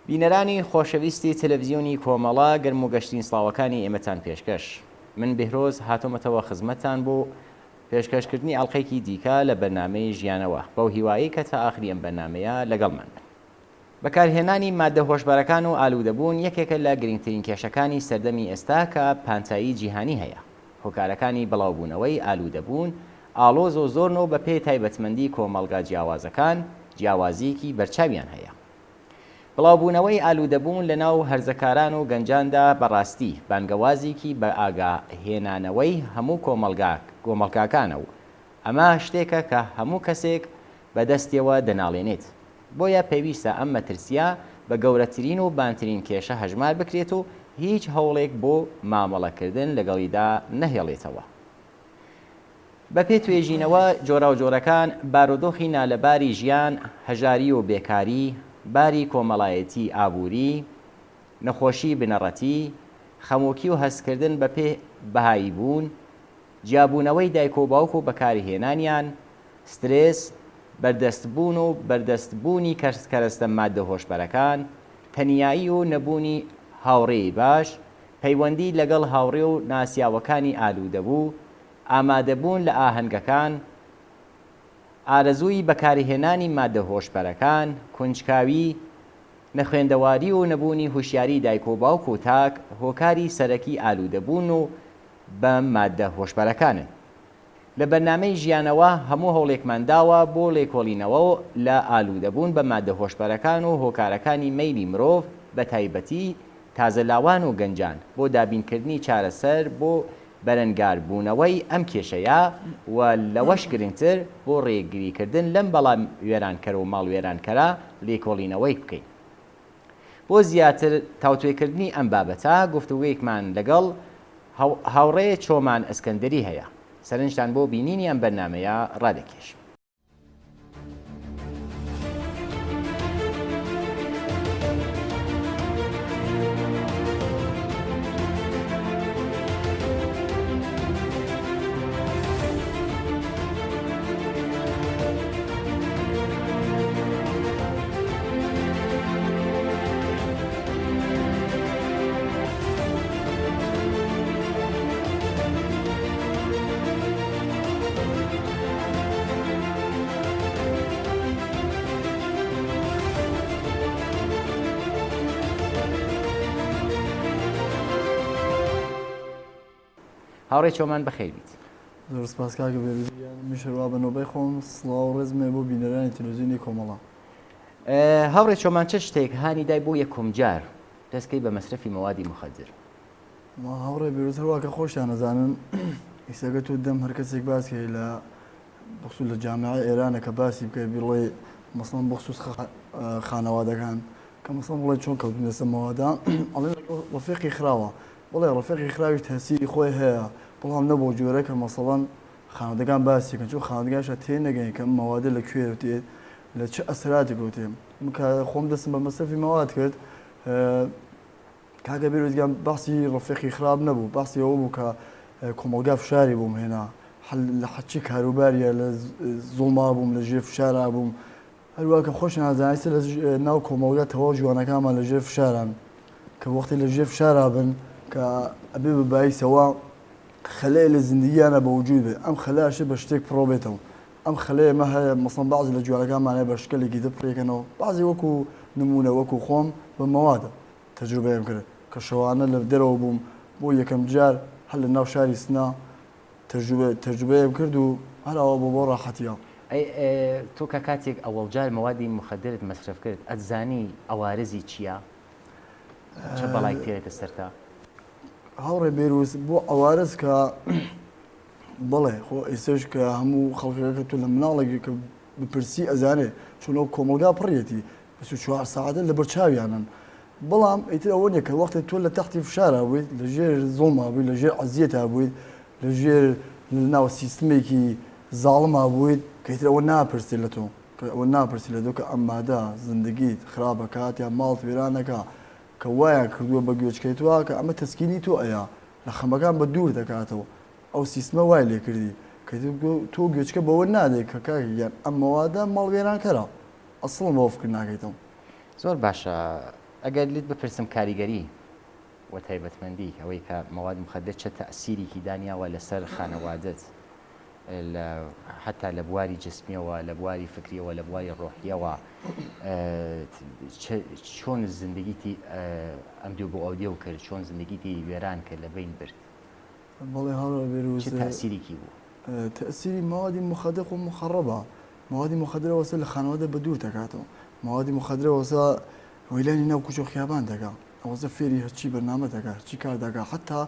بینەرانی خۆشەویستی تەلەڤیزیۆنی کۆمەڵا گەرم و گەشتین سڵاوەکانی ئێمەتان پێشکەش. من بهرۆز هاتۆمەتەوە خزمەتتان بۆ پێشکەشکردنی ئەڵلقەیەکی دیکە لە بەرنامەی ژیانەوە بەو هیوایی کە تا ئاخری ئەم بەرنامەیە لەگەڵمان بن. بەکارهێنانی مادە هۆشبەرەکان و ئالوودەبوون یەکێکە لە گرنگترین کێشەکانی سەردەمی ئێستا کە پانتایی جیهانی هەیە. هۆکارەکانی بڵاوبوونەوەی ئالوودەبوون ئاڵۆز و زۆرنەوە بە پێی تایبەتمەندی کۆمەڵگا جیاوازەکان جیاوازیەکی بەرچاویان هەیە. بڵاوبوونەوەی ئالوودەبوون لە ناو هەرزەکاران و گەنجاندا بەڕاستی بانگەوازێکی بە ئاگاهێنانەوەی هەموو کۆمەڵگاکانە و ئەمە شتێکە کە هەموو کەسێک بەدەستیەوە دەناڵێنێت. بۆیە پێویستە ئەم مەترسیە بە گەورەترین و بانترین کێشە هەژمار بکرێت و هیچ هەوڵێک بۆ مامەڵەکردن لەگەڵیدا نەهێڵێتەوە. بە پێ توێژینەوە جۆرا و جۆرەکان بارودۆخی نالەباری ژیان، هەژاری و بێکاری، باری کۆمەڵایەتی ئابووری، نەخۆشی بنەڕەتی، خەمۆکی و هەستکردن بە پێ بەهایی بوون، جیابوونەوەی دایک و باوک و بەکارهێنانیان، سترێس، بەردەستبوون و بەردەستبوونی کەرەستە مادە هۆشبەرەکان، تەنیایی و نەبوونی هاوڕێی باش، پەیوەندی لەگەڵ هاوڕێ و ناسیاوەکانی ئالوودەبوو، ئامادەبوون لە ئاهەنگەکان، ئارەزووی بەکارهێنانی مادە هۆشبەرەکان، کونجکاوی، نەخوێندەواری و نەبوونی هوشیاری دایک و باوک و تاک هۆکاری سەرەکی ئالوودەبوون و بە مادە هۆشبەرەکانن. لە بەرنامەی ژیانەوە هەموو هەوڵێکمان داوە بۆ لێکۆڵینەوە لە ئالوودەبوون بە مادە هۆشبەرەکان و هۆکارەکانی مەیلی مرۆڤ بە تایبەتی تازەلاوان و گەنجان بۆ دابینکردنی چارەسەر بۆ بەرەنگاربوونەوەی ئەم کێشەیە و لەوەش گرنگتر بۆ ڕێگریکردن لەم بەڵام وێرانکەر و ماڵ وێرانکەرە لێکۆڵینەوەی بکەین. بۆ زیاتر تاوتوێکردنی ئەم بابەتە گفتوگویەکمان لەگەڵ هاوڕێ چۆمان ئەسکەندەری هەیە. سەرنجتان بۆ بینینی ئەم بەرنامەیە ڕادەکێشم. هاوڕێ چۆمان بەخێر بیت. زۆر سپاس کاکە بێروزیان، میشەوا بەنۆبەی خۆم سڵاو و ڕێزمێ بۆ بینەرانی تەلەڤیزیۆنی کۆمەڵا. هاوڕێ چۆمان چه شتێک هانی دای بۆ یەکۆم جار دەستکەی بە مەسرەفی مەوادی مخەدر؟ هاوڕێ بێروز هەروە کە خۆشیان نەزانن ئیسەگە تو دەم هەر کەسێک باسکەی لە بەخصوص لە جامعای ئێرانە کە باسی بکەی بڵێ مەسەڵەن بەخصوص خانەوادەکان کە مەسەڵەن بڵێ چۆن کەوتون لەسەر مەوادە ئەڵێن ڕەفیقی خراوە، بڵێ ڕەفیقی خراوی تەسیری خۆی هەیە، بەڵام نەبوو جۆرە کە مەسەڵەن خانەوادەکان باسیکەن، چۆن خانەوادەکانشە تێنەگەین کە مەوادە لەکوێ دێت لە چه ئەسراتی گوتێ. خۆم دەستم بە مەسرەفی مەواد کرد، کاکە بێروزگیان باسی ڕەفیقی خراپ نەبوو، باسی ئەوە بوو کە کۆمەلگا فشاری بووم هێنا، لە حەچی کاروباریە لە زوڵما بووم، لە ژێر فشارا بووم، هەروە کە خۆش نازانیستە لە ناو کۆمەلگا تەواو جوانەکانمان لە ژێر فشاران کە وەختی لە ژێر فشارا بن کە ئەبێ بەبایسەوە خەلەیە لە زیندگییانە بە وجود بێت، ئەم خەلایشە بە شتێک پڕۆ بێتەوە. ئەم خەلەیە مە هەیە مەسەڵەن بەعزی لە جوانەکانمانەیە بە شکلێکی تر پڕێکەنەوە، بەعزی وەکو نمونە وەکو خۆم بە مەوادە تەجروبەیەم کرد کە شەوانە لە دەرەوە بووم بۆ یەکەم جار هەر لە ناو شاری سنا تەجروبەیەم کرد و هەراوە بۆ ڕاحەتیە. تۆ کە کاتێک ئەوەڵ جار مەوادی مخەدرت مەسرف کرد ئەتزانی ئەوارزی چییە؟ چه بەڵای تێرێتە سەرتا؟ هاوڕێ بێروز بۆ ئەوارز کە بڵێ خۆ ئێسش کە هەموو خەڵکەکە تۆ لە مناڵێکی کە بپرسی ئەزانێ چونەوە کۆمەلگا پڕیەتی 24 ساعتە لە بەرچاویانن، بەڵام ئیتر ئەوە نیە کە وەختی تۆ لە تەختی فشارا بوویت، لە ژێر زوڵما بوویت، لە ژێر عەزیەتا بوویت، لە ژێر ناو سیستمێکی زاڵما بوویت کە ئیتر ئەوە ناپرسی لە تۆ، کە ئەوە ناپرسی لە تۆ کە ئەم مادە زندگیت خراپە کات یا ماڵت وێرانەکە کە وایە کردووە بە گوێچکەیتوە کە ئەمە تەسکینی تۆ ئەیە لە خەمەکان بە دوور دەکاتەوە، ئەو سیستمە وای لێ کردی کە تۆ گوێچکە بەوە نادێت کە کاکیان ئەم مەوادە ماڵوێرانکەرە ئەسڵم بەوە فکر ناکەیتەوە. زۆر باشە ئەگەر لیت بپرسم کاریگەری و تایبەتمەندی ئەوەی کە مەواد مخدر چه تەئسیرێکی دانیاوە لەسەر خانەوادت حتا لە بواری جسمیەوە لە بواری فکریەوە لە بواری ڕۆحیەوە چۆن زندگیتی ئەم دوو بۆ ئەو دێو کرد چۆن زندگیتی وێران کرد لە بین برد بەڵێ هەڵە بێروز چه تەئسیرێکی بوو تأثيري مواد مخدرة ومخربة مواد مخدرة وصل لخانواده بدور تكاتو مواد مخدرة وصل ويلاني ناو كوشو خيابان تكا وصل فيري هرشي برنامج تكا هرشي كار تكا حتى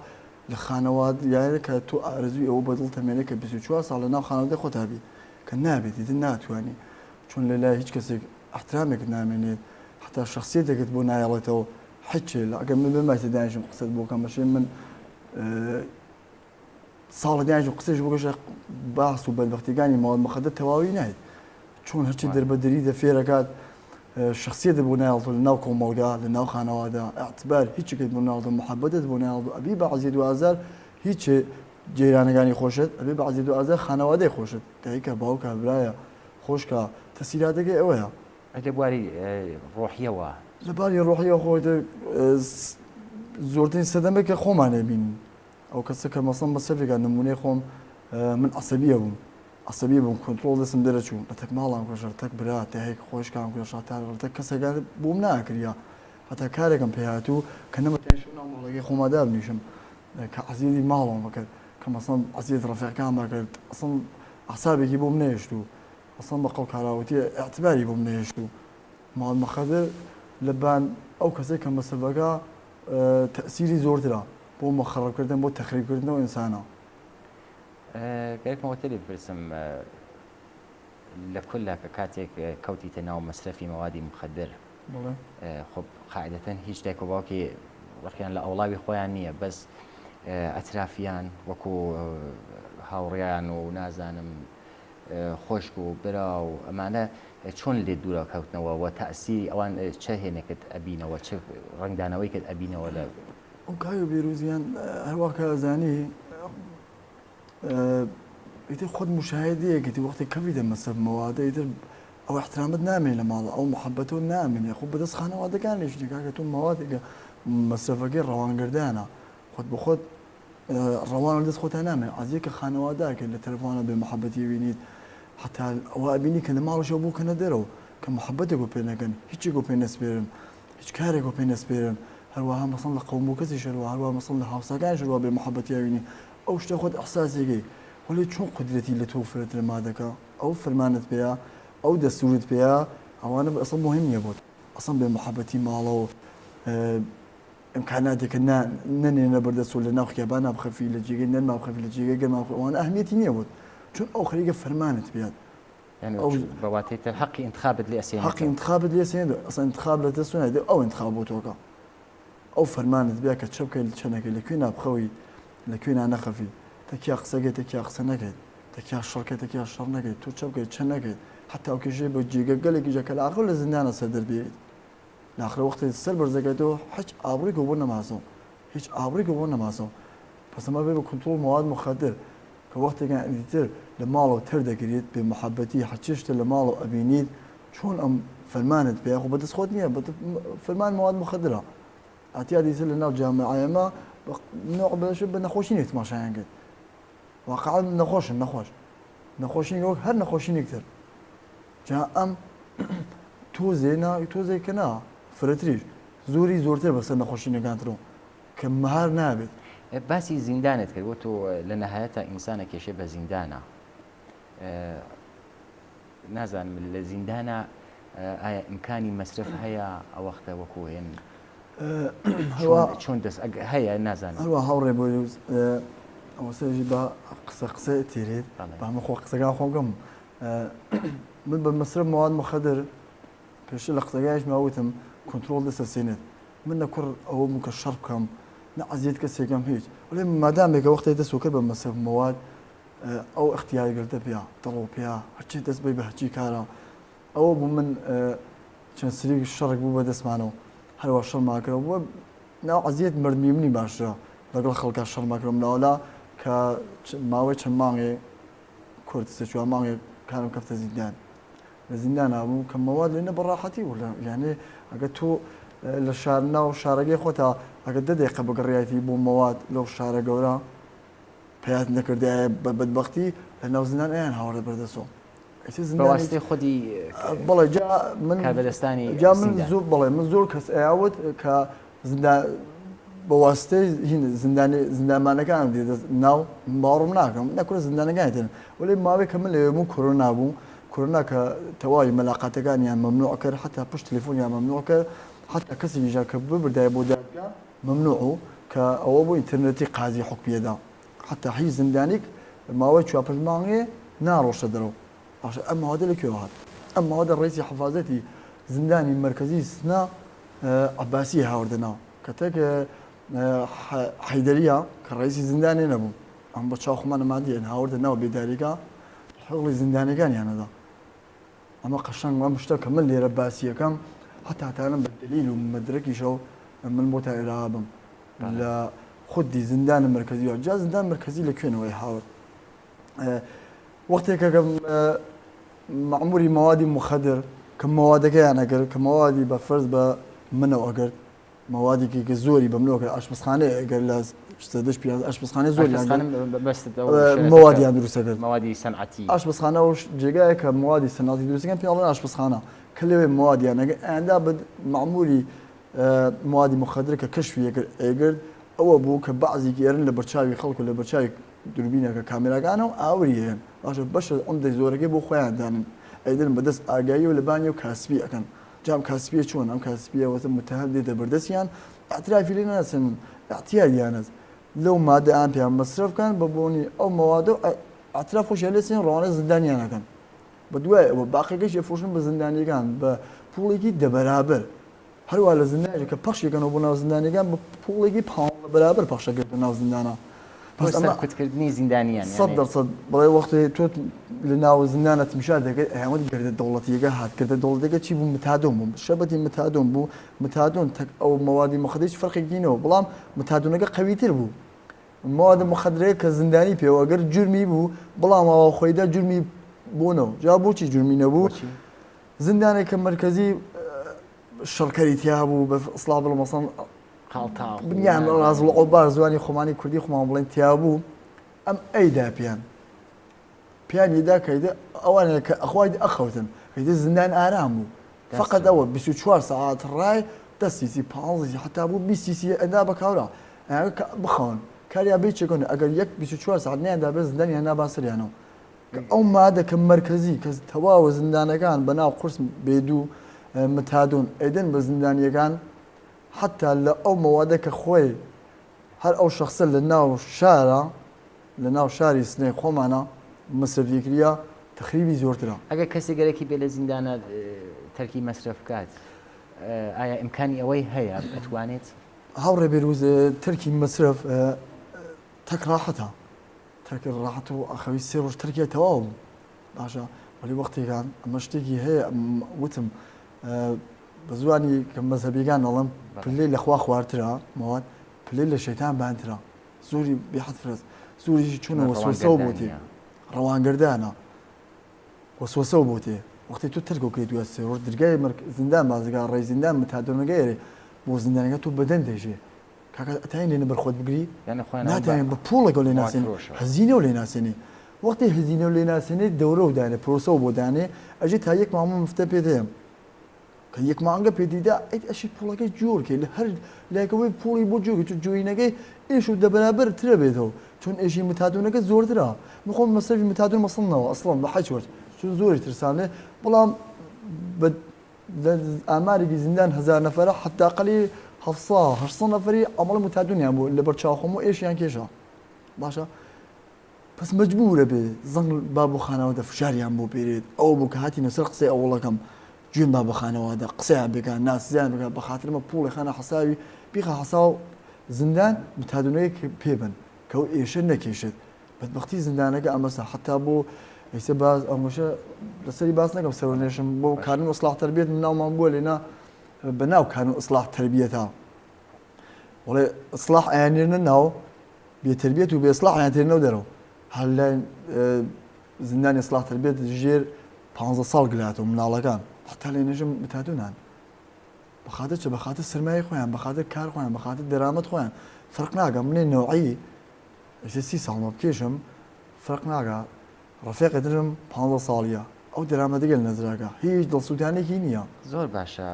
لخانواد يعني كتو أرزوي أو بدل تملك بسوتشوا صار لنا خانواده خطابي كنابي تدنات يعني شون لله هيك كسي احترامك نامني حتى شخصيتك تبونا يلتو حكي لا قبل ما تدانش قصد بوكا ماشي من صار داعي قصيش بقولش باص وبالبختيجاني مواد مخدر تواوي نهي شون هرشي دربدري ده في ركاد الشخصية بونالدو لناوكم ملقا لناو خانواده اعتبار هيك كده بونالدو محبته بونالدو أبي بعزيد وأزار هيك جيرانه كاني خوشت أبي بعزيد وأزار خانواده خوشت هيك باوكا برايا خوشكا تسيراتك أويا لبواري روحية وا لباري روحية خويت زورتين صدمك خومانه بين او کسی که مثلا بسیاری که نمونه خون من عصبیه بوم کنترل دستم درچو تک مالام کشر تک برا تهیک خوش کام کشر تر تک کسی که بوم نکریا حتی کاری کم پیاتو کنم تنشون عملی خو مادر نیشم کعزیزی مالام وکر کم مثلا عزیز رفیق کام وکر اصلا اعصابی کی بوم نیشتو اصلا بقول کاراوتی اعتباری بوم نیشتو مال مخدر لبان او کسی که مثلا تأثیری زورتره بۆ مخرب کردن بۆ تخریب کردنەوە ئینسانە گەرێکمەوە تێلی بپرسم لە کولە کە کاتێک کەوتیتە ناو مەسرەفی مەوادی مخدر خۆ قاعدەتەن هیچ دایک و باوکی وەخیان لە ئەوڵاوی خۆیان نییە بەس ئەترافیان وەکو هاوڕێیان و نازانم خۆشک و برا و ئەمانە چۆن لێ دوورە کەوتنەوە و تەئسیری ئەوان چه هێنێکت ئەبینەوە چه ڕنگدانەوەیکت ئەبینەوە لە وكايو بيروزيان هواك زاني يتي خد مشاهدية كتي وقت كفيدة مثلا مواد يتر او احترامت نامي لمال او محبته نامي يا خو بدس خانه واد كان ليش كاكتون مواد مسافه روان قردانا خد بخد روان دس خد نامي عزيك خانه واداك اللي تليفونه بمحبتي وينيت حتى وابيني كان مالو شو ابوك ندرو كمحبتك وبينك هيك جو بينس بيرم هيك كارك وبينس بيرم هروها مصلى قوم كذي شلوا هروها مصلى حوصة كان شلوا بمحبتي يعني أو تاخذ إحساسي جي ولي شو قدرتي اللي توفرت لمادك أو فرمانت بها أو دستورت بها أو أنا أصلا مهم يبود أصلا بمحبتي مالو إمكاناتك إن نني نبرد سول لناخي بنا بخفي لجيجي نما بخفي لجيجي ما وأنا أهميتي يبود شو أو خليجة فرمانت بها يعني أو بواتيت حقي انتخابت لي أسيان حقي انتخابت لي أسيان أصلا انتخاب لتسوين أو انتخاب توقع او فرمانت بیا که چوب که چنگی لکوینا بخوی لکوینا نخفی تکی اقصاگی تکی اقصنگی تکی شرکت تکی شرنگی تو چوب که چنگی حتی اوکی جی بجیگه گلی کی جکل آخر لزندان صدر بیید لآخر وقت سر برزگی تو هیچ آبری کو بنا ماسو هیچ آبری کو بنا ماسو پس ما بی کنترل مواد مخدر که وقتی که ادیتر لمالو تر دگرید به محبتی حچشت لمالو ابینید چون ام فرمانت بیا خو بدس خود نیه بد فرمان مواد مخدره اعتيادي يصير لنا الجامعة ما نوع بشو بنخوشين يتماشى يعني واقعا نخوشين يقول هر نخوشين يكتر جاء ام تو زي كنا فرتريش زوري زورتر بس نخوشين يقانترون كم مهار نابت باسي زندانت كي وتو لنهايتها انسانك يشبه زندانه نازن من الزندانه امكاني مصرف هيا او وقت وكو يعني شون دس هيا نازن هو هوري بولوز او سيجي با قصه تيريد با مخو قصه خوغم من بمصرف مواد مخدر كش لقطايش ماوتم كنترول دس سنه من كر او مكشر كم نعزيت كسي كم هيك ولما ما دام بك وقت يدس وكر بمصرف مواد او اختياري قلت بيها طلب بيها هرشي دس بي بهجي كارا او من كان سريق الشرق بو بدس معنو هل هو الشر ماكر و نوع عزيت مردمي مني باشا لقل خلق الشر ماكر من اولا ك ماوي مانغي كرت سشوا مانغي كانوا كفت زندان الزندان ابو كم مواد لنا براحتي ولا يعني اقتو لە شارنا و شارەکەی خۆتا ئەگە 10 دقیقە بگەڕایەتی بۆ مەواد لەو شارە گەورە پێات نەکردایە بە بەدبەختی لە ناو زیندان ئەیان هاوڕێ بەردەسۆ بەواسطەی خودی بەڵێ جا من کاربەدەستانی جا من زۆر بڵێ من زۆر کەس ئەیاوت کە بەواسطەی زیندانمانەکان ناو باوەڕم ناکەم نەکورە زیندانەکانتن ولی ماوەی کە من لەوێ کۆرۆنا بوو کۆرۆنا کە تەواوی مەلاقاتەکانیان مەمنوع کرد حتا پشت تەلەفۆنیان مەمنوع کرد حتا کەسێکیژا کە ببردایە بۆ دادگا مەمنوع و کە ئەوە بۆ ئینتەرنێتی قازی حکومیەدا حتا هیچ زیندانێک ماوەی 4 مانگێ ناڕۆشە دەرەوە باشە ئەم ماوەدە لەکوێوە هات ئەم ماوەدە ڕئیسی حەفاظەتی زیندانی مرکزی سنا عباسی هاوردەناوە کەتێک حەیدەریە کە ڕئیسی زیندانی نەبوو ئەم بە چاوخمانە مادیێن هاوردە ناو بێداریکە حوڵی زیندانەکانیانەدا ئەمە قەشەنگ ئەم شتە کە من لێرە باسی یەکەم هەتاتانم بە دلیل و مەدرەکیشەوە من بۆ تا ئێرا بم لە خودی زیندانە مرکزیەوە جا زیندان مرکزی لەکوێنەوەی هاورد وەختێکە مەعموری مەوادی مخەدر کە مەوادەکەیان ئەگەر کە مەوادی بە فەرز بە منەوە ئەگەر مەوادێکی کە زۆری بەمنەوە ئاشپزخانەیە ئەگەر لە ئاشپزخانەی زۆر مەوادیان دروستەکرد مەوادی سەنعەتی ئاشپزخانە و جێگایە کە مەوادی سەنعەتی دروستەکەن پێڵەن ئاشپزخانە کە لەوێ مەوادیان ئەگەر ئەندا بە مەعموری مەوادی مخەدر کە کەشفی ئەگرت ئەوە بوو کە بەعزێکی ئێرن لە بەرچاوی خەڵکو لە بەرچاوی دوربینەکە کامێراکانە و ئاوری هەیەن باشە بەشە ئەمدەی زۆرەکەی بۆ خۆیان دانن ئەیدن بەدەست ئاگایی و لە بانی و کاسبی ئەەکەن جام کاسبیە چۆن ئەم کاسبیەوەتە متهم دێتە بەردەستیان ئاعترافی لێ ناسن احتیاجیانە لەو مادە ئەیان پێیان مەسرفکەن بە بۆنی ئەو مەوادە ئاعتراف خۆشیان لێ سێن ڕەوانە زیندانیانەکەن بە دوای ئەوە باقیەکەش ئەفرۆشن بە زیندانیەکان بە پوڵێکی دەبەرابەر هەروە لە زیندانێک کە پەخشێکەکەنەوە بۆ ناو زیندانیەکان بە پوڵێکی پاڵ بەرابەر پەخشەکرد ناو زیندانە کوتکردنی زیندانیان 100% بەڵێ وەختی تۆ لە ناو زیندانە تیمشار دەکەیت ئەمەد گردە دەوڵەتیەکە هات کردە دەوڵەتەکە چی بوو متادۆن بوو شەبەتی متادۆن بوو متادۆن ئەو مەوادی مخەدەری فەرقێکینەوە بەڵام متادۆنەکە قەویتر بوو مەوادە مخەدرەیە کە زیندانی پێوە ئەگەر جورمی بوو بەڵام ئەوە خۆیدا جورمی بوونەوە جا بۆچی جورمی نەبوو زیندانێکە مرکزی شەڕکەری تیا بوو بە ئەسڵا بڵ مەسەڵ بنیان ڕاز لە ئۆبار زوانی خۆمانی کوردی خۆمان بڵێن تیا بوو ئەم ئەیدا پیانیدا کەیدە ئەوانەیە کە ئەخوای ئەخەوتن کەیدە زیندان ئارام بوو فقط ئەوە 24 ساعت ڕای دەستیسی 15 حتا بوو 20 ئەدا بە کاورا بخەون کاریا بێ چێکۆن ئەگەر 24 ساعت نیاندا بێ زیندانیان ناباسەریانەوە ئەو مادە کە مرکزی کە تەواوە زیندانەکان بەناو قورس بێدوو متادۆن ئەیدن بە زیندانیەکان حتا لە ئەو مەوادە کە خۆی هەر ئەو شخصە لە ناو شارە لە ناو شاری سنەی خۆمانە مەسرفیکریە تخریبی زۆرترە ئەگەر کەسێک گەرەکی بێ لە زیندانە تەرکی مەسرف بکات ئایا ئیمکانی ئەوەی هەیە ئەتوانێت هاوڕێ بێروز تەرکی مەسرف تەک ڕاحەتە تەرکی ڕاحەت و ئەخەوی 3 ڕۆژ تەرکیە تەواو بوو باشە وەلی وەختێکان ئەمە شتێکی هەیە وتم بە زوانی کە مەزهەبیەکان دەڵێن پلەی لەخوا خواردترە مەواد پلەی لە شەیتان بانترە زۆری بێحەد فرست زۆریشی چوونە وەسوەسەوە بۆ تێ ڕەوانگردانە وەسوەسەوە بۆ تێ وەختی تو تەرکۆکەی دووە 3 ڕۆژ دەرگای زیندان بازرگا ڕێی زیندان متادۆنەکەیێ بۆ زیندانەکە تو بەدەن دێژێ کاکە ئەتاین لێنە بەرخۆت بگری ناتوانین بە پوڵێکەوە لێ ناسێنی هەزینەوە لێ ناسێنی وەختی هەزینەوە لێ ناسێنێ دەورە و دانێ پرۆسە بۆ دانێ ئەژێ تا یەک مامۆ مفتە پێ دێم کە یەک مانگە پێدیدا ئەیت ئەشی پوڵەکەی جۆرکەی لە هەر لایەکەوەی پوڵی بۆ جۆگی تو جوینەکەی ئێش و دەبەرابەر ترە بێتەوە چون ئێشی متادۆنەکە زۆرترە بخۆم مەسەرفی متادۆن مەسڵنەوە ئەسڵان بە حەج وەرج چون زۆری ترسانێ بەڵام ئامارێکی زیندان 1000 نەفەرە حتاقلی 700 نەفەری ئەمەڵ متادۆنیان بوو لە بەرچاوخۆم و ئێشیان کێشە باشە پس مەجبورە بێ زەنگ بابخانەوە دەفشاریان بۆ پێرێت ئەو بوو کە هاتیینە سەر قسەی ئەوڵەکەم جوێن بابخانەوەدا قسەیان بێکان ناسیان بکات بە خاترمە پوڵی خانە حساوی بیخە حساو زیندان متادۆنەیەک پێبن کە ئەو ئێشە نەکێشێت بەدبەختی زیندانەکە ئەمەسا حتا بۆ ئەیسە باز ئەومەشە لەسەری باس نەکەم سەرنێشم بۆ کارن ئیسلاح تەربیەت ناومان بووە لێنا بەناو کارن ئیسلاح تەربیەتە وڵێ ئیسلاح ئەیانێنە ناو بێتەربیەت و بێ ئیسلاح ئەیانتێنەوە دەرەوە هەر لای زیندانی ئیسلاح تەربیەت ژێر 15 ساڵ گلاتەوە مناڵەکان حتا لێ نێژم متادۆنان بەخاتە چ بەخاتە سرمایە خۆیان بەخاتە کار خۆیان بەخاتە دەرامەت خۆیان فرق ناگە منێ نەوعی سی ساڵمە بکێشم فرق ناگە ڕفێقی درم 15 ساڵیە ئەو دەرامەدەگەل نەزراگە هیچ دڵسووتانێکی نییە زۆر باشە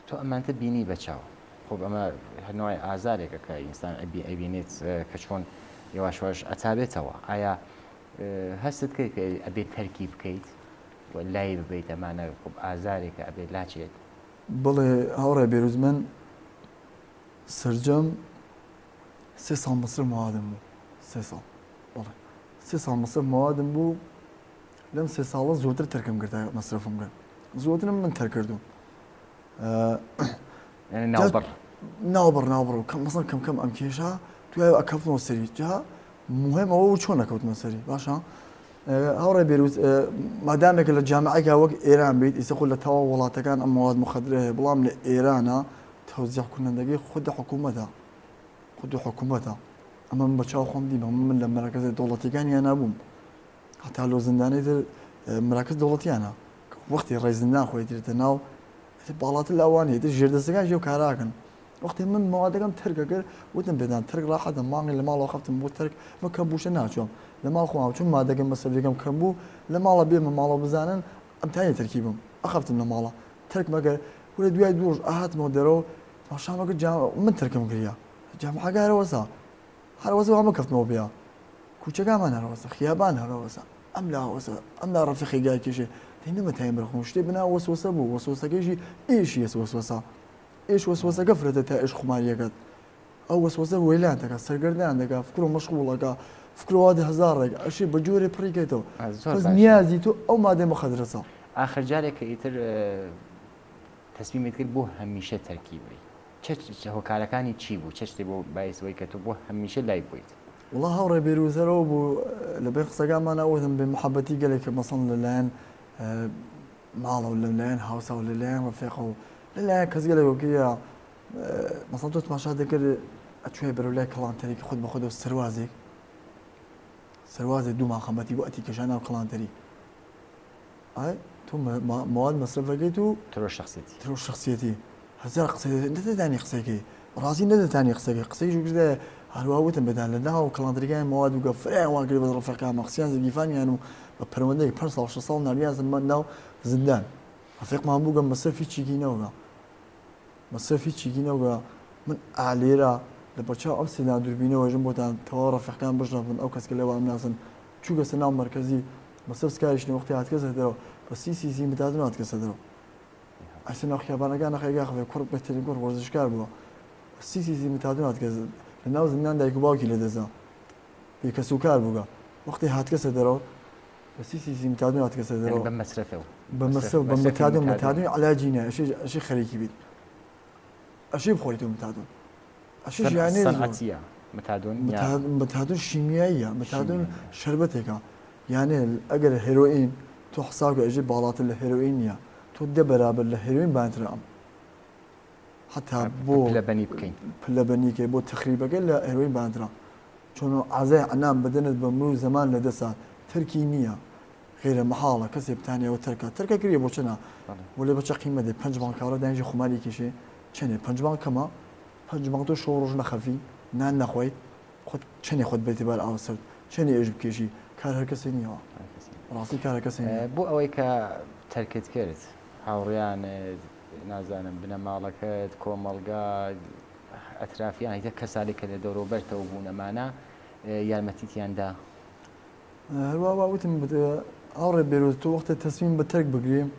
تۆ ئەمانتە بینی بەچاو خۆ ئەمە هەرنوای ئازارێکە کە ئینسان ئەبینێت کە چۆن یواشواش ئەتابێتەوە ئایا هەستت کرد کە ئەبێت تەرکی بکەیت لای ببیت ئەمانە ئازارێکە ئەبێت لاچێت بڵێ هاوڕێ بێروز من سرجەم 3 ساڵ مەسر موادم بوو 3 ساڵ بڵێ 3 ساڵ مەسر موادم بوو لەم 3 ساڵە زۆرتر تەرکم کرد مەسرفم کرد زۆرترم من تەرکردوم ناوبڕ کەم مەسڵ کەم ئەم کێشە توای ئەکەوتنەوە سەری جا مهم ئەوە چۆن نەکەوتمە سەری باشە هاوڕێ بێروز مادامێکە لە جامعەکە وەک ئێران بیت ئیسە خۆ لە تەواو وڵاتەکان ئەم مواد مخدرە هەیە بەڵام لە ئێرانە تەوزیع کوردندەکەی خودە حکوومەتە ئەمە من بەچاو خۆم دیمە من لە مەراکەزە دەوڵەتیەکانیان نابووم هەتا لۆ زیندانەی تر مراکز دەوڵەتیانە وەختی ڕێزیندان خۆی دێتە ناو باڵاتر لاوانێت ژێردەستەکان ژێو کاراکەن وەختی من موادەکەم تەرکە کرد وتم پێدان تەرک ڕاحەتە مانگی لە ماڵەوە خەفتم بۆ تەرک بە کەم بووشە ناچۆم لە ماڵ خۆم چون مادەگەم بەسەرێکم کەم بوو لە ماڵە بێمە ماڵەوە بزانن ئەم تانی تەرکی بم ئەخەفتم لە ماڵە تەرک مەگەر وەرە دوای دوور ئاهاتمەوە دەرەوە پاشامەکە من تەرکم کردیا جامعەکە هەرەوەسا هەرەوەسە وامە کەفتمەوە بیا کوچەکانمان هەرەوەسە خیابان هەرەوەسە ئەم لاوەسە ئەم لا ڕەفیقی گای کێشێ نەمە تایم بەرخۆم شتێ بنا وەسوسە بوو وەسوسەکەیشی ئێشی وەسوسە ئێش وەسوسەکە فرەتە تا ئێش خماریەکەت ئەو وەسوسە وێلان دەکات سەرگەردان دەکات فکر و مەشغوڵەکە فکرەوە هزار ڕێگە ئەشی بە جۆرێ پڕیکەیتەوە نیازی تۆ ئەو مادەی مەخەدرەسە ئاخر جارێک کە ئیتر تەسمیمت کرد بۆ هەمیشە تەرکی بی هۆکارەکانی چی بوو چ شتێ بۆ باعثەوەی کە تۆ بۆ هەمیشە لای بوویت وڵا هاوڕێ بێروزەرەوە بوو لەبێ قسەکانمان ئەوتم بێ محەبەتی گەلێکە مەسەڵ لەلایەن ماڵە و لەلایەن هاوسا و لەلایەن ڕەفیقە و لەلایەن کەس گەلێکۆکیە مەسەڵ تۆ تماشا دەکرد ئەچوێ بەرەولای کەڵانتەرێکی خۆت بە خۆتەوە سەروازێک دوومان خەمەتی بۆ ئەتی کەشان ناو کەڵانتەری ئای تۆ مواد مەسرفەکەیت و ترۆ شخصیەتی هەزار قسە نەدەدانی قسەکەی ڕازی نەدەتانی قسەی ژوگردە هەروە وتم بەدان لە ناو کەڵانتەریەکانی مواد وگە فرایان وان کرد بە ڕەفیقان مەخسیان زگیفانیان و بە پەروەندەی 5 ساڵ 6 ساڵ ناریازم ناو زندان ڕەفیقمان بووگە مەسرفی چیگینەوەگە مەسرفی چیگینەوەگە من ئالێرە لە بەرچاو ئەم سێدان دووربینەوەژم بۆتان تەواو ڕەفیقەکان بژنەبن ئەو کەسکە لەوان ناسن چووگەسە ناو مەرکەزی مەسرف سکاریشنی وەختی هاتکەسە دەرەوە بە سی متادن هاتکەسە دەرەوە ئەسە ناو خیابانەکان نەخەیگا خەوێ کوڕ بەترین کوڕ وەرزشکار بووە سی متادن هاتکەسە لە ناو زندان دایک و باوکی لەدەزا پێکەسوکار بووگە وەختی هاتکەسە دەرەوە بە سی متادن هاتکەسە دەرەوە بە مەسرف بە متادن علاجی نیە ئەشی خەریکی بیت ئەشی بخۆیت و متادن ئەشیش یانێ سەنعەتیە متادن شیمیاییە متادن شەربەتێکە یانێ ئەگەر هێرۆئین تۆ حسابکە ئەژێ باڵاتر لە هێرۆئین نییە تۆ دە بەرابەر لە هێرۆئین بانترە ئەم حتا بۆ پلەبەنی بکەین پلەبەنیکەی بۆ تەخریبەکە لە هێرۆئین بانترە چۆن ئازای ئەنام بدەنت بە مرۆڤ زەمان لە دەسا تەرکی نییە غێرە مەحاڵە کەسێ بتانیەوە تەرکە کردێ بۆ چنە بۆ لێ بەچە قیمە دێ 5 بانکاڕە دانیژی خماری کێشێ چەنێ 5 بانک کەمە 5 بانک تۆ شەو ڕۆژ نەخەفی نان نەخۆیت خۆت چەنێ خۆت بێتیبار ئاوسرد چەنێ ئێژ بکێشی کار هەر کەسێ نییەوە ڕاستی کارە کەسێ بۆ ئەوەی کە تەرکت کرد هاوڕیان نازانم بنە ماڵەکەت کۆمەڵگا ئەترافیان هیتە کەسالێکە لە دەوروبەرتەوە بوون ئەمانە یارمەتیتیاندا هەروە وتم ئاڕێ بێروز تۆ وەختە تەسمیم بە تەرک بگریم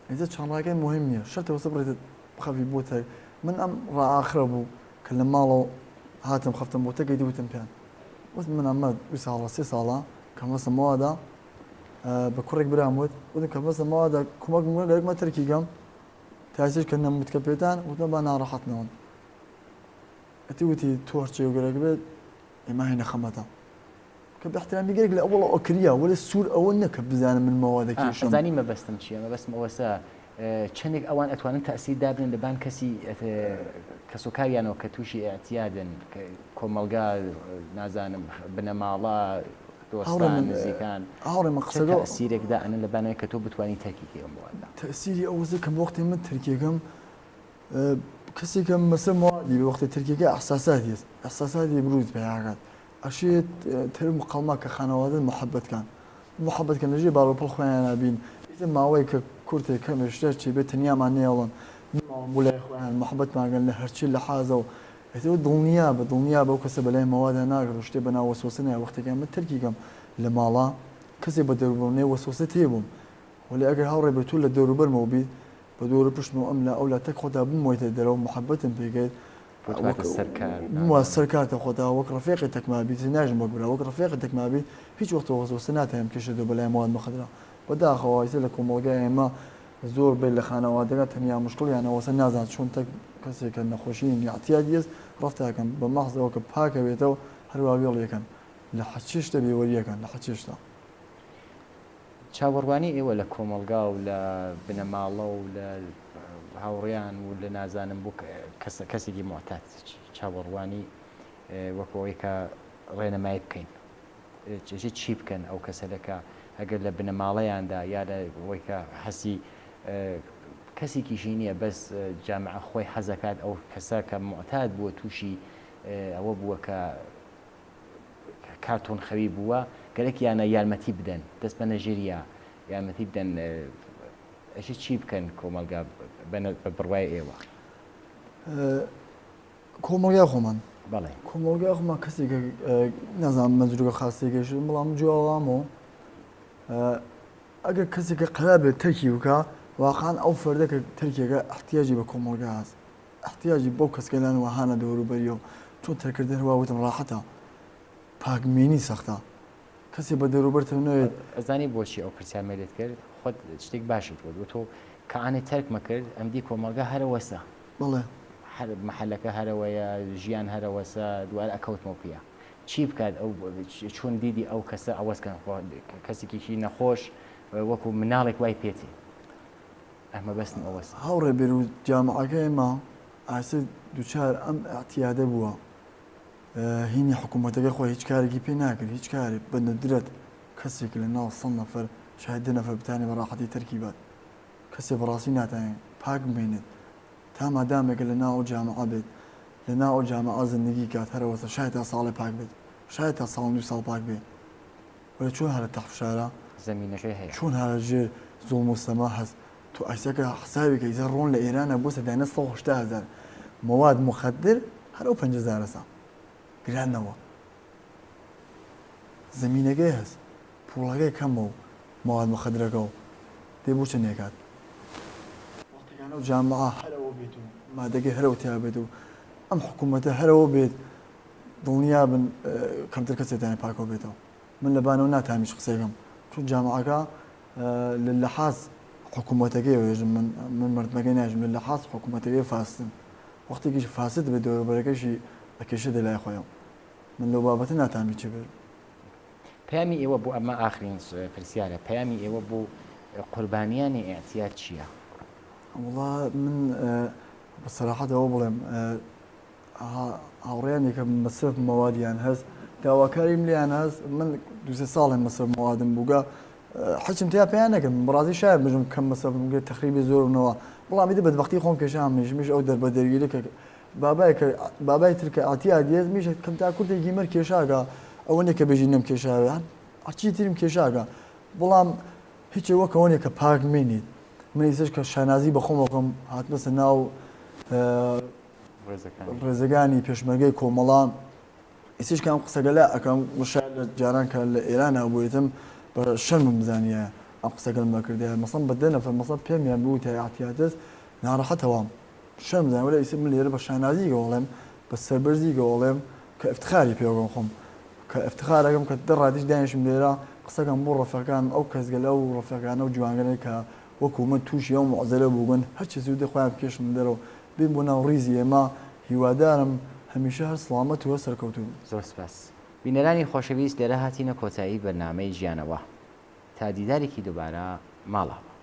ئیتە چاڵاکەی مهم نییە شەرتەوەسە بڕێتت بخەفی بۆ تەرک من ئەم ڕائاخرە بوو کە لە ماڵەوە هاتم خەفتم بۆ تەکەی وتم پێیان وت من ئەمە 2 ساڵە 3 ساڵە کە مەسە ماوادا بە کوڕێک برام وتم کە مەسە ماوادا کومەک گەرەکمە تەرکی گەم تاسیش کە نەموتکە پێتان وتمە با ناڕەحەتنەوەن ئەتی وتی تۆرچێ و گەرەک بێت ئێمە هێنە خەمەتە کە بەحترامی گەرێک لە ئەوڵە ئۆکریا وەلە سوور ئەوە نەکە بزانم من ماوادەکەشم زانی مەبەستم چییە مەبەستم ئەوەسە چەندێک ئەوان ئەتوانن تەسییر دابن لەبان کەسی کەسۆکاریانەوە کە تووشی ئەتیادن کۆمەلگا نازانم بنەماڵە دۆستان نزیکان هاوڕێمە قسەگە سیرێکدا ئەنە لەبانەوەی کە تۆ بتوانانی تەرکیکە ئەم وڵاتە تەسیری ئەوەزە کە وەختی من تەرکیەکەم کەسی کە مەسە موادی بە وەختی ترکیەکە ئەحساساتی هەست ئەحساساتی بروز پێیاکات ئەشێت ترم قەڵما کە خانەوادە محەبەتکان محەبەتکە لەژێ باڵۆپڵ خۆیان نابین ئیتر ماوەی کە کورتێک کەمێشتر چی بێت تەنیامان نێڵن بۆ لای خۆیان محەبەتماگەن لە هەرچی لە حازە و دڵنیا بە دڵنیا بەو کەسە بەلای مەوادە ناگەڕ شتێ بە ناو وەسوسەیە وەختێکیان من ترکیکەم لە ماڵا کەسێ بە دەوروبەرنێ وەسوسە تێبووم ولی ئەگەر هاوڕێ بە تو لە دەوروبەرمەوە بیت بە دۆرە پشتمەوە ئەم لە ئەو لە تەک خۆتا بمۆیتە دەرەوە محەبەتم پێکەیت سەرکاتە خۆتا وەک ڕفێقی تەکمابیت ناژم بەگورا وەک ڕفێقی تەکمابیت هیچ وەختە وەسوسە ناتەیم کێشێتەوە بەلای مواد مەخدرا بەداخەوایسە لە کۆمەڵگای ئێمە زۆر بێت لە خانەوادەکە تەنیا مشکڵیانەوەسە نازان چۆن کەسێکە نەخۆشی یاعتیاد دیست ڕفتاکەم بە مەخزەوە کە پاکە بێتەوە هەروە وێڵیەکەن لە حەچێشتە بێوەریەکەن لە حەچێشتا چاوەڕوانی ئێوە لە کۆمەلگا و لە بنەماڵە و لە هاوڕیان و لە نازانم بوو کەسێکی معتات چاوەڕوانی وەکەوەی کە ڕێنەمای بکەین چی بکەن ئەو کەسەلەکە ئەگەر لە بنەماڵەیاندا یا لەوەی کە حەسی کەسێکیشی نییە بەس جامعە خۆی حەزەکات ئەو کەسە کە معتاد بووە تووشی ئەوە بووە کە کارتۆن خەوی بووە گەلێکیانە یارمەتی بدەن دەست بە نەژێریە یارمەتی بدەن ئەشی چی بکەن کۆمەلگا بە بڕوای ئێوە کۆمەلگای خۆمان بەڵێ کۆمەلگای خۆمان کەسێکە نازانم مەجروگە خاستێکێش بەڵام جوڵامەوە ئەگەر کەسێکە قەرار بێت تەرکی بکە واقعان ئەو فەردەکە تەرکێکە احتیاجی بە کۆمەلگا هەست احتیاجی بۆ کەسکەلان وهانە دەوروبەریەوە چۆن تەرکردن هەواوتم ڕاحەتە پاکمێنی سەختە کەسێ بە دەوروبەرتە نوێت ئەزانی بۆچی ئەو پرسیارمە لێت کرد خۆت شتێک باشت بوو تۆ کە ئانی تەرکمە کرد ئەمدی کۆمەلگا هەرەوەسە بڵێ محلەکە هەرەوەیە ژیان هەرەوەسە دوای ئەکەوتمەوە پێە چی بکات ئەو چۆن دیدی ئەو کەسە ئەوەستکەن کەسێکیشی نەخۆش وەکو مناڵێک وای پێێتی ئەمە بەستم ئەوەست هاوڕێ بێر و جامعەکە ئێمە ئاسە دووچار ئەم ئەتیادە بووە هینی حکوومەتەکە خۆی هیچ کارێکی پێ ناکرد هیچ کارێک بە نەدرێت کەسێک لە ناو 100 نەفەر شاید 2 نەفەر بتانێ بە ڕاحەتی تەرکی بات کەسێ بەڕاستی ناتوانێت پاک بمێنێت تا مادامێکە لە ناو جامعە بێت لە ناو جامعە زندگی کات هەرەوەسە شاید تا ساڵی پاک بێت شاید تا ساڵ 2 ساڵ پاک بێت ولی چۆن هەرە تەخفشارە زمینەکەی هەیە چۆن هەرە ژێر زوڵم و سەما هەست تو ئەیسەکە حسابێکە ئیزە ڕۆن لە ئێرانە بۆ سەدانە 180,000 مواد مخدر هەرەو 50,000 سا گرانەوە زمینەکەی هەست پوڵەکەی کەمە و مواد مخدرەکە و دێ بۆ چ نێکات وەختەکانە و جامعە هەرەوە بێت و مادەکەی هەرەوە تیا بێت و ئەم حکوومەتە هەرەوە بێت دڵنیا بن کەمتر کەسێتانی پاکەوە بێتەوە من لەبانەوە ناتامیش قسەکەم چون جامعەکە لە لەحاز حکوومەتەکەی وێژم من مردمەکەی ناژم لە لەحاز حکوومەتەکەی فاستن وەختێکیش فاسد بێت دەوروبەرەکەشی ئەکێشە دەلای خۆیەوە من لەو بابەتە ناتامی چ بێت پەیامی ئێوە بۆ ئەمە ئاخرین پرسیارە پەیامی ئێوە بۆ قوربانیانی ئەعتیاد چییە؟ وڵا من بەسەراحەتەوە بڵێم هاوڕێیانی کە مەسرف مەوادیان هەست داواکاریم لیان هەست من 2 ساڵی مەسرف مەوادم بووگە حچم تیا پێیان نەکەم بەڕاستی شاید بژم کەم مەسرفم کرد تەخریبی زۆرمەوە بەڵام ئیدە بەدبەختی خۆم کێشام میش ئەو دەربەدەرگیری کە بابای ترکە ئاتیادیێت میش کەم تا کورتێکی مەر کێشاگە ئەوە نێک کە بێژی نەم کێشاوێ هەرچی ترم کێشاگە بەڵام هیچ وەکەوەنێک کە پاک مێنیت من ئیسش کە شانازی بە خۆمەکەم هاتمەسە ناو ڕێزەکانی پێشمەرگەی کۆمەڵان ئیسش کەم قسەگە لە ئەەکەم وشار لە جاران کە لە ئێران هەبوویتم بە شەرمم بزانیە ئەم قسەگەل مەکردێ مەسەڵ بە 2 نەفەر مەسەڵ پێمیان بوو تا ئاتیادەست ناڕەحەتەوەم شەرم بزانم ولا ئیسم من لێرە بە شانازی گەوڵێم بە سەربەرزی گەوڵێم کە افتخاری پێوەگەم خۆم کە افتخارەکەم کە دەڕاتیش دانیشم لێرە قسەکەم بۆ ڕەفەکان ئەو کەسگەلە و ڕەفەکانە و جوانگەنەی کە وەکو من تووشی ئەو معزەلە بووبن هەرچی زوودە خۆیان پێشم دەرەوە بین بۆ ناو ڕیزی ئێمە هیوادارم هەمیشە هەر سڵامەت و سەرکەوتوو زۆر سپاس بینەرانی خۆشەویست لێرە هاتینە کۆتایی بەرنامەی ژیانەوە تا دیدارێکی دووبارە ماڵەوە